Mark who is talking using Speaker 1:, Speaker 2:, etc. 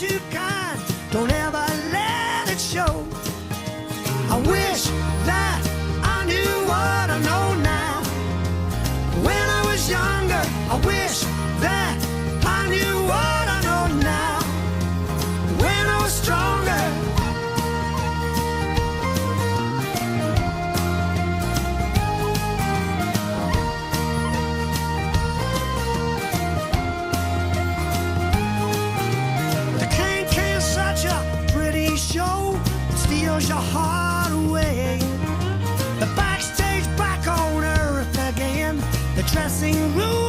Speaker 1: too kind. Don't ever let it show. I wish that I knew what I know now. When I was younger, I wish that I knew what I know now. When I was stronger. The can-can's such a pretty show. It steals your heart away. The backstage back on earth again. The dressing room